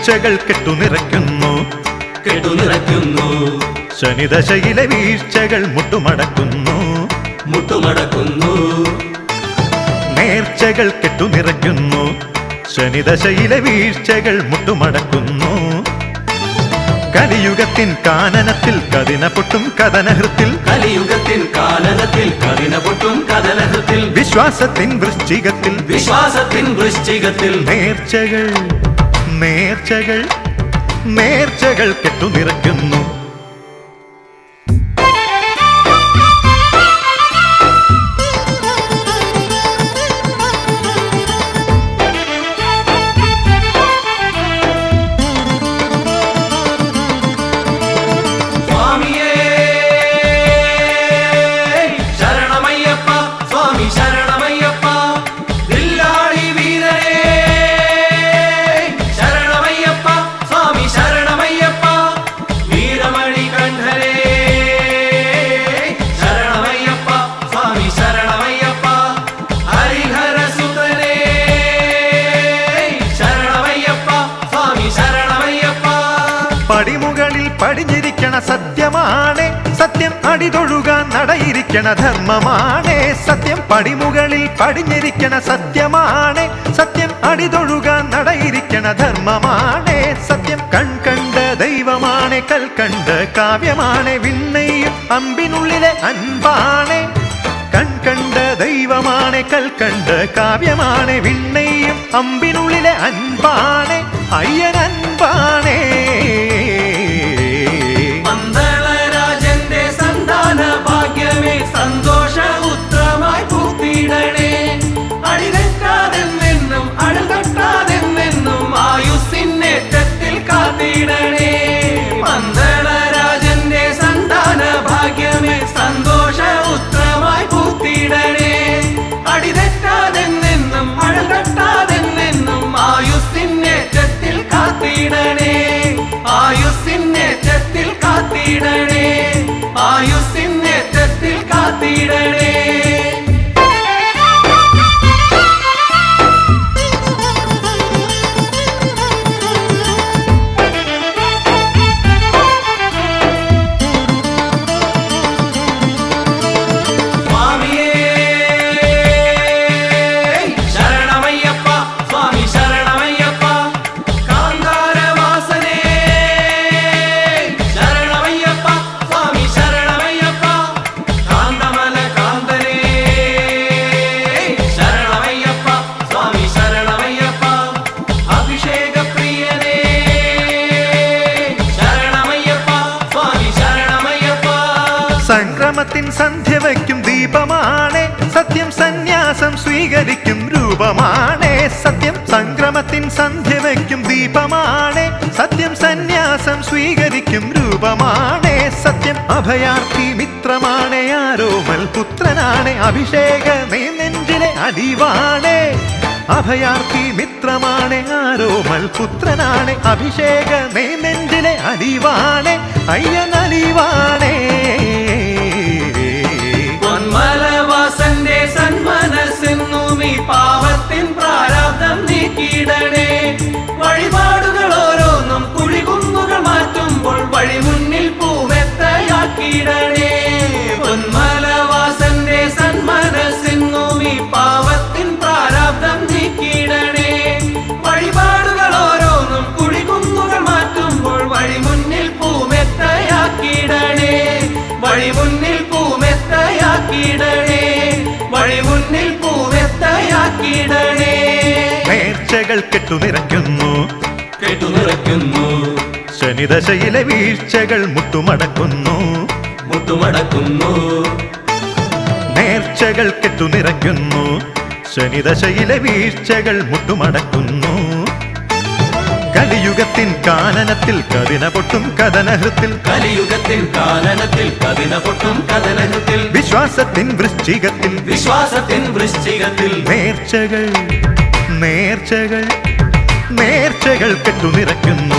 നേർച്ചകൾ കെട്ടുനിറയ്ക്കുന്നു കെട്ടുനിറയ്ക്കുന്നു. ശനിദശയിലെ വീഴ്ചകൾ മുട്ടുമടക്കുന്നു മുട്ടുമടക്കുന്നു. നേർച്ചകൾ കെട്ടുനിറയ്ക്കുന്നു ശനിദശയിലെ വീഴ്ചകൾ മുട്ടുമടക്കുന്നു. കലിയുഗത്തിൻ കാനനത്തിൽ കതിന പൊട്ടും കഥനഹൃത്തിൽ കലിയുഗത്തിൻ കാനനത്തിൽ കതിന പൊട്ടും കഥനഹൃത്തിൽ വിശ്വാസത്തിൻ വൃശ്ചികത്തിൽ വിശ്വാസത്തിൻ വൃശ്ചികത്തിൽ നേർച്ചകൾ നേർച്ചകൾ നേർച്ചകൾ കെട്ടുനിറയ്ക്കുന്നു. പടിമുകളിൽ പടിഞ്ഞിരിക്കണ സത്യമാണ് സത്യം, അടിതൊഴുകാൻ നടയിരിക്കണ ധർമ്മമാണ് സത്യം. പടിമുകളിൽ പടിഞ്ഞിരിക്കണ സത്യമാണ് സത്യം, അടിതൊഴുകാൻ നടയിരിക്കണ ധർമ്മമാണ് സത്യം. കൺകണ്ട ദൈവമാണ്, കൽക്കണ്ട കാവ്യമാണ്, വിണ്ണയും അമ്പിനുള്ളിലെ അൻപാണ്. കൺകണ്ട ദൈവമാണ്, കൽക്കണ്ട കാവ്യമാണ്, വിണ്ണയും അമ്പിനുള്ളിലെ അൻപാണ്. അയ്യൻ അൻപാണേ. പന്തളരാജന്റെ സന്താന ഭാഗ്യമേ, സന്തോഷ ഉത്തമായി പൂത്തിടണേ. അടിതെറ്റാതെന്നും അടതട്ടാതെന്നും ആയുസ്സിന്നേറ്റത്തിൽ കാത്തിടണേ. പന്തളരാജന്റെ സന്താന ഭാഗ്യമേ, സന്തോഷ ഉത്തമായി പൂത്തിടണേ. അടിതെറ്റാതെന്നും അടതട്ടാതെന്നും ആയുസ്സിന്നേറ്റത്തിൽ കാത്തിടണേ. ആയുസ്സിന്നേറ്റത്തിൽ കാത്തിടണേ. ആയുസ്സിന്നേറ്റത്തിൽ കാത്തിടണേ. സംക്രമത്തിൻ സന്ധ്യ വയ്ക്കും ദീപമാണ് സത്യം, സന്യാസം സ്വീകരിക്കും രൂപമാണ് സത്യം. സംക്രമത്തിൻ സന്ധ്യ വയ്ക്കും ദീപമാണ് സത്യം, സന്യാസം സ്വീകരിക്കും രൂപമാണ് സത്യം. അഭയാർത്ഥി മിത്രമാണ്, ആരോമൽ പുത്രനാണ്, അഭിഷേകമേ നെഞ്ചിലെ അലിവാണ്. അഭയാർത്ഥി മിത്രമാണ്, ആരോമൽ പുത്രനാണ്, അഭിഷേകമേ നെഞ്ചിലെ അലിവാണ്. അയ്യൻ അലിവാണേ. പൊന്മലവാസന്റെ സന്മനസ്സെന്നും ഈ പാവത്തിൻ പ്രാരാബ്ദം നീക്കിയിടണേ. വഴിപാടുകൾ ഓരോന്നും കുഴികുന്നുകൾ മാറ്റുമ്പോൾ വഴി മുന്നിൽ പൂമെത്തയാക്കിയിടണേ. പൊന്മലവാസന്റെ സന്മനസ്സെന്നും ഈ പാവത്തിൻ പ്രാരാബ്ദം നീക്കിയിടണേ. വഴിപാടുകൾ ഓരോന്നും കുഴികുന്നുകൾ മാറ്റുമ്പോൾ വഴി മുന്നിൽ പൂമെത്തയാക്കിയിടണേ. വഴി മുന്നിൽ പൂമെത്തയാക്കിയിടണേ. വഴി മുന്നിൽ പൂമെത്തയാക്കിയിടണേ. നേർച്ചകൾ കെട്ടുനിറയ്ക്കുന്നു കെട്ടുനിറയ്ക്കുന്നു. ശനിദശയിലെ വീഴ്ചകൾ മുട്ടുമടക്കുന്നു മുട്ടുമടക്കുന്നു. നേർച്ചകൾ കെട്ടുനിറയ്ക്കുന്നു ശനിദശയിലെ വീഴ്ചകൾ മുട്ടുമടക്കുന്നു. കലിയുഗത്തിൻ കാനനത്തിൽ കതിന പൊട്ടും കഥനഹൃത്തിൽ കലിയുഗത്തിൻ കാനനത്തിൽ കതിന പൊട്ടും കഥനഹൃത്തിൽ വിശ്വാസത്തിൻ വൃശ്ചികത്തിൽ വിശ്വാസത്തിൻ വൃശ്ചികത്തിൽ നേർച്ചകൾ നേർച്ചകൾ നേർച്ചകൾ കെട്ടുനിറയ്ക്കുന്നു.